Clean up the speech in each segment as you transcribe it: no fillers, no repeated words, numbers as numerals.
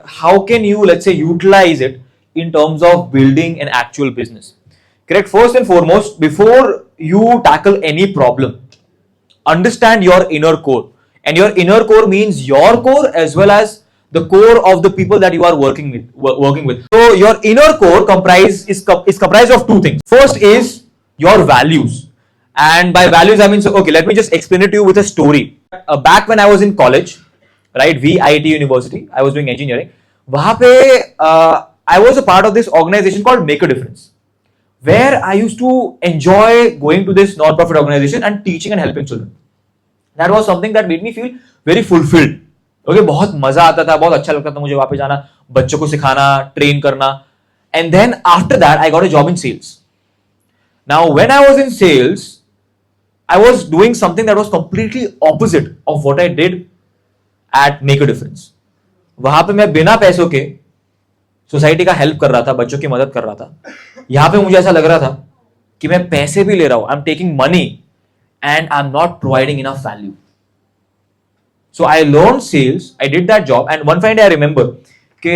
How can you, let's say, utilize it in terms of building an actual business? Correct. First and foremost, before you tackle any problem, understand your inner core. And your inner core means your core as well as the core of the people that you are working with. So your inner core is comprised of two things. First is your values. And by values, I mean, so okay, let me just explain it to you with a story. Back when I was in college, right, VIT University, I was doing engineering. वहाँ पे I was a part of this organization called Make a Difference, where I used to enjoy going to this non-profit organization and teaching and helping children. That was something that made me feel very fulfilled. Okay, बहुत मजा आता था, बहुत अच्छा लगता था मुझे वहाँ पे जाना, बच्चों को सिखाना, ट्रेन करना. And then after that, I got a job in sales. Now, when I was in sales, I was doing something that was completely opposite of what I did at Make a Difference. वहां पे मैं बिना पैसों के society का help कर रहा था, बच्चों की मदद कर रहा था. यहां पे मुझे ऐसा लग रहा था कि मैं पैसे भी ले रहा हूं, I am taking money and I am not providing enough value. So I learn sales, I did that job and one fine day I remember कि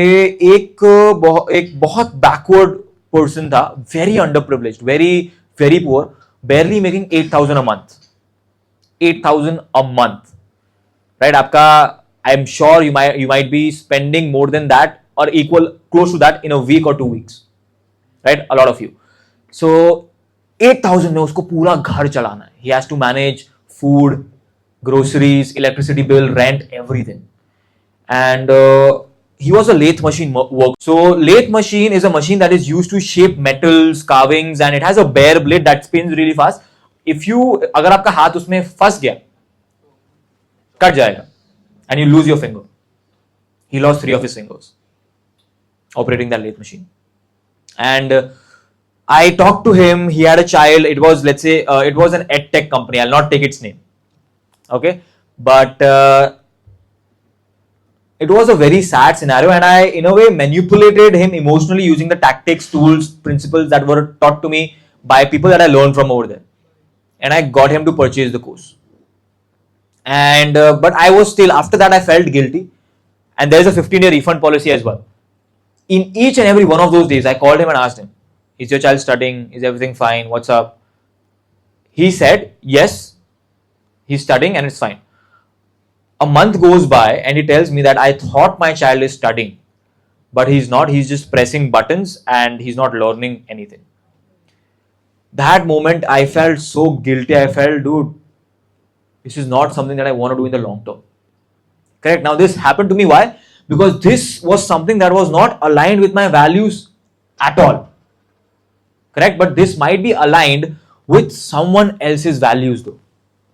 एक बहुत बैकवर्ड पर्सन था, very under privileged, very very poor, barely making 8,000 a month. 8,000 a month, right? आपका, I'm sure you might be spending more than that or equal close to that in a week or 2 weeks, right? A lot of you. So 8,000 में उसको पूरा घर चलाना है. He has to manage food, groceries, electricity bill, rent, everything. And he was a lathe machine worker. So lathe machine is a machine that is used to shape metals, carvings, and it has a bare blade that spins really fast. If you, अगर आपका हाथ उसमें फंस गया, cut जाएगा, and you lose your finger. He lost 3 of his fingers operating that lathe machine. And I talked to him. He had a child. It was, let's say, it was an edtech company. I'll not take its name. Okay, but it was a very sad scenario, and I, in a way, manipulated him emotionally using the tactics, tools, principles that were taught to me by people that I learned from over there. And I got him to purchase the course. And but I was still, after that, I felt guilty. And there's a 15-day refund policy as well. In each and every one of those days, I called him and asked him, "Is your child studying? Is everything fine? What's up?" He said, "Yes, he's studying and it's fine." A month goes by and he tells me that I thought my child is studying, but he's not. He's just pressing buttons and he's not learning anything. That moment I felt so guilty. I felt, dude, this is not something that I want to do in the long term. Correct? Now this happened to me. Why? Because this was something that was not aligned with my values at all. Correct? But this might be aligned with someone else's values though.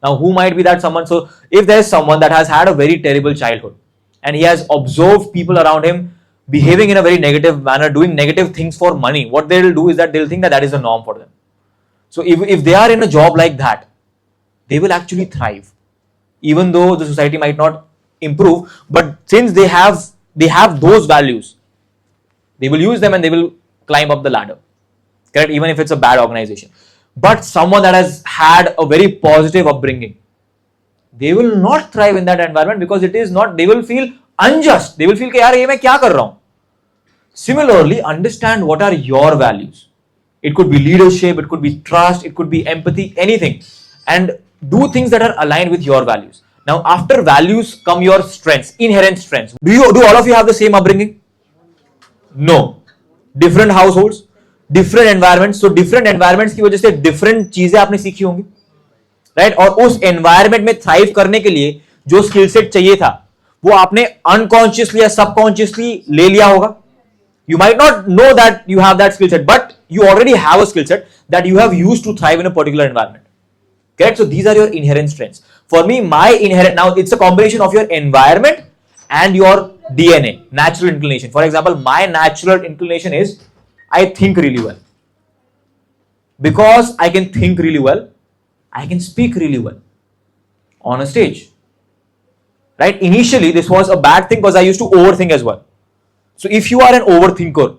Now, who might be that someone? So, if there's someone that has had a very terrible childhood and he has observed people around him behaving in a very negative manner, doing negative things for money, what they'll do is that they'll think that that is the norm for them. So, if they are in a job like that, they will actually thrive, even though the society might not improve. But since they have those values, they will use them and they will climb up the ladder. Correct? Even if it's a bad organization. But someone that has had a very positive upbringing, they will not thrive in that environment because it is not, they will feel unjust. They will feel कि यार ये मैं क्या कर रहा हूँ. Similarly, understand what are your values. It could be leadership, it could be trust, it could be empathy, anything. And do things that are aligned with your values. Now, after values come your strengths, inherent strengths. Do all of you have the same upbringing? No. Different households, different environments. So different environments की वजह से different चीजें आपने सीखी होंगी, right? और उस environment में thrive करने के लिए जो skill set चाहिए था वो आपने unconsciously या subconsciously ले लिया होगा. You might not know that you have that skill set, but you already have a skill set that you have used to thrive in a particular environment. Correct? So these are your inherent strengths. For me, my inherent, now it's a combination of your environment and your DNA, natural inclination. For example, my natural inclination is I think really well. Because I can think really well, I can speak really well on a stage. Right? Initially, this was a bad thing because I used to overthink as well. So if you are an overthinker,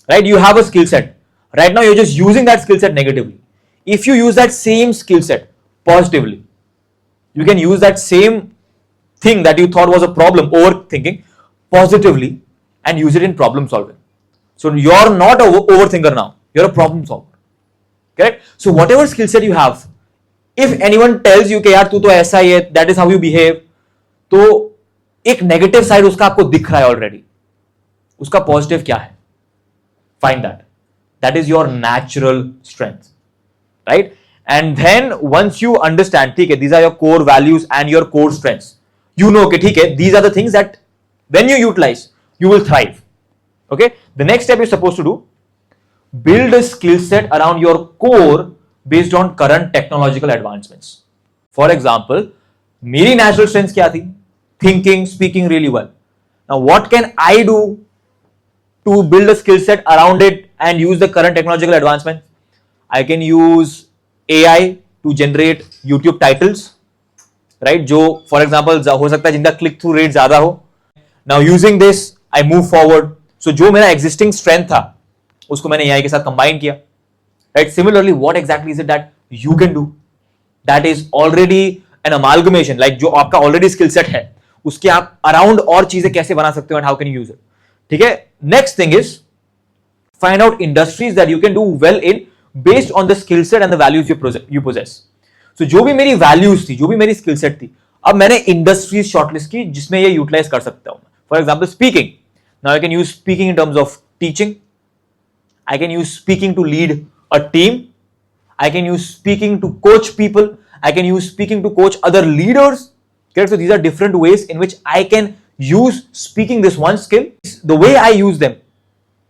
right, you have a skill set. Right now, you're just using that skill set negatively. If you use that same skill set positively, you can use that same thing that you thought was a problem, overthinking, positively, and use it in problem solving. So you're not an overthinker now. You're a problem solver. Correct? So whatever skill set you have, if anyone tells you कि यार तू तो ऐसा ही है, that is how you behave, तो एक negative side उसका आपको दिख रहा है ऑलरेडी. उसका पॉजिटिव क्या है? Find that. That is your natural strength, right? And then once you understand, ठीक है, these are your core values and your core strengths. You know, okay, ठीक है, these are the things that when you utilize, you will thrive. Okay. The next step you're supposed to do, build a skill set around your core based on current technological advancements. For example, मेरी natural strengths क्या थी? Thinking, speaking really well. Now, what can I do to build a skill set around it and use the current technological advancements? I can use AI to generate YouTube titles, right? जो for example हो सकता है जिनका click through rate ज्यादा हो. Now using this, I move forward. So जो मेरा existing strength था, उसको मैंने AI के साथ combine किया, right? Similarly, what exactly is it that you can do? That is already an amalgamation, like जो आपका already skill set है, उसके आप around और चीजें कैसे बना सकते हो and how can you use it? ठीक है. Next thing is find out industries that you can do well in based on the skill set and the values you possess. So जो भी मेरी values थी, जो भी मेरी skill set थी, अब मैंने industries shortlist की जिसमें ये utilize कर सकता हूं. For example, speaking. Now I can use speaking in terms of teaching. I can use speaking to lead a team. I can use speaking to coach people. I can use speaking to coach other leaders. Okay, so these are different ways in which I can use speaking, this one skill. The way I use them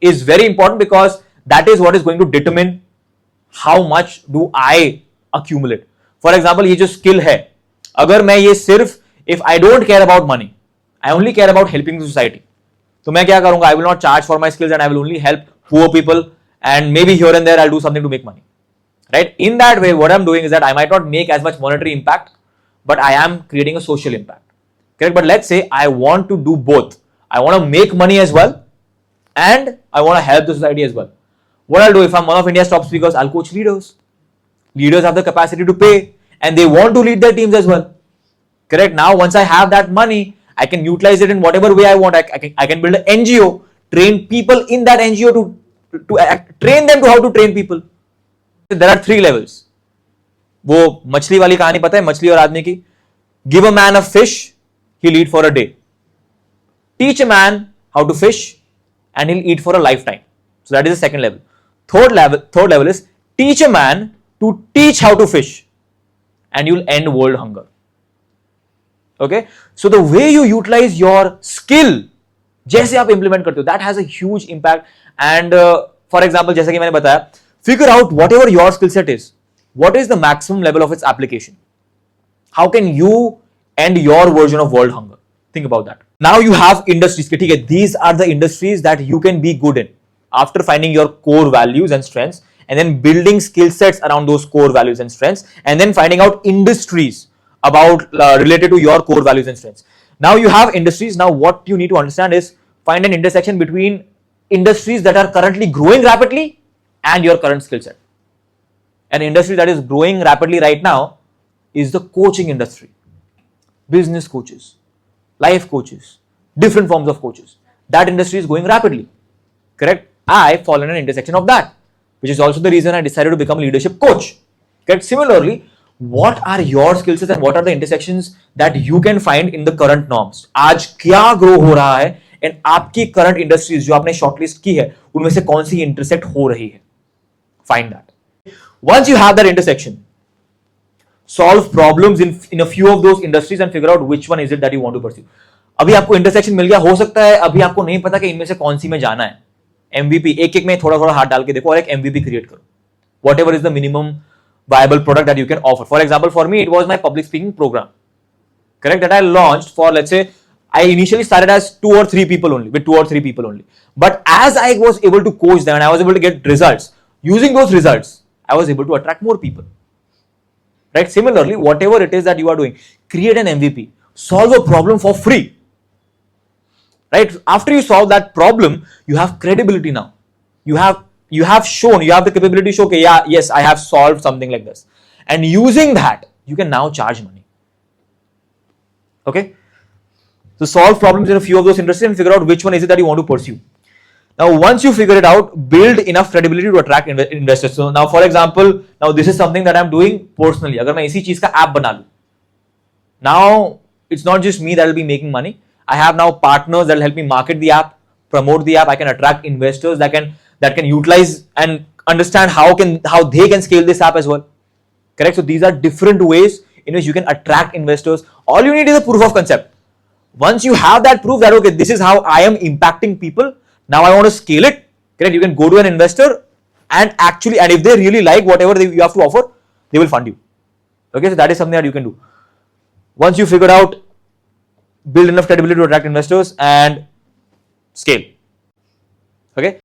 is very important because that is what is going to determine how much do I accumulate. For example, ये जो skill है, अगर मैं ये सिर्फ if I don't care about money, I only care about helping the society, तो मैं क्या करूंगा? I will not charge for my skills and I will only help poor people and maybe here and there I'll do something to make money, right? In that way, what I'm doing is that I might not make as much monetary impact, but I am creating a social impact. Correct? But let's say I want to do both. I want to make money as well and I want to help the society as well. What I'll do, if I'm one of India's top speakers, I'll coach leaders. Leaders have the capacity to pay and they want to lead their teams as well. Correct? Now, once I have that money, I can utilize it in whatever way I want. I can build an NGO, train people in that NGO to train them to how to train people. There are 3 levels. वो मछली वाली कहानी पता है, मछली और आदमी की. Give a man a fish, he'll eat for a day. Teach a man how to fish and he'll eat for a lifetime. So that is the second level. Third level is teach a man to teach how to fish and you'll end world hunger. Okay, so the way you utilize your skill, जैसे आप implement करते हो, that has a huge impact. And for example, जैसा कि मैंने बताया, figure out whatever your skill set is, what is the maximum level of its application? How can you end your version of world hunger? Think about that. Now you have industries. ठीक है, these are the industries that you can be good in after finding your core values and strengths and then building skill sets around those core values and strengths and then finding out industries about related to your core values and strengths. Now you have industries. Now what you need to understand is find an intersection between industries that are currently growing rapidly and your current skill set. An industry that is growing rapidly right now is the coaching industry. Business coaches, life coaches, different forms of coaches. That industry is growing rapidly. Correct? I fall in an intersection of that, which is also the reason I decided to become a leadership coach. Correct? Similarly, what are your skill sets and what are the intersections that you can find in the current norms? आज क्या grow हो रहा है and आपकी current industries जो आपने shortlist की है उनमें से कौन सी intersect हो रही है? Find that. Once you have that intersection, solve problems in a few of those industries and figure out which one is it that you want to pursue. अभी आपको intersection मिल गया, हो सकता है अभी आपको नहीं पता कि इनमें से कौन सी में जाना है. MVP एक में थोड़ा थोड़ा हाथ डाल के देखो और एक MVP create करो. Whatever is the minimum viable product that you can offer. For example, for me, it was my public speaking program. Correct? That I launched for, let's say, I initially started as 2 or 3 people only, with 2 or 3 people only. But as I was able to coach them and I was able to get results, using those results, I was able to attract more people. Right? Similarly, whatever it is that you are doing, create an MVP, solve a problem for free. Right? After you solve that problem, you have credibility now. You have shown, you have the capability to show, okay, yeah, yes, I have solved something like this. And using that, you can now charge money. Okay? So solve problems in a few of those industries and figure out which one is it that you want to pursue. Now, once you figure it out, build enough credibility to attract investors. So now, for example, now this is something that I'm doing personally. अगर मैं इसी चीज का app बना लूं, now it's not just me that will be making money. I have now partners that will help me market the app, promote the app. I can attract investors that can utilize and understand how they can scale this app as well. Correct? So these are different ways in which you can attract investors. All you need is a proof of concept. Once you have that proof that okay, this is how I am impacting people, now I want to scale it. Correct? You can go to an investor and if they really like whatever you have to offer, they will fund you. Okay, so that is something that you can do. Once you figure out, build enough credibility to attract investors and scale. Okay.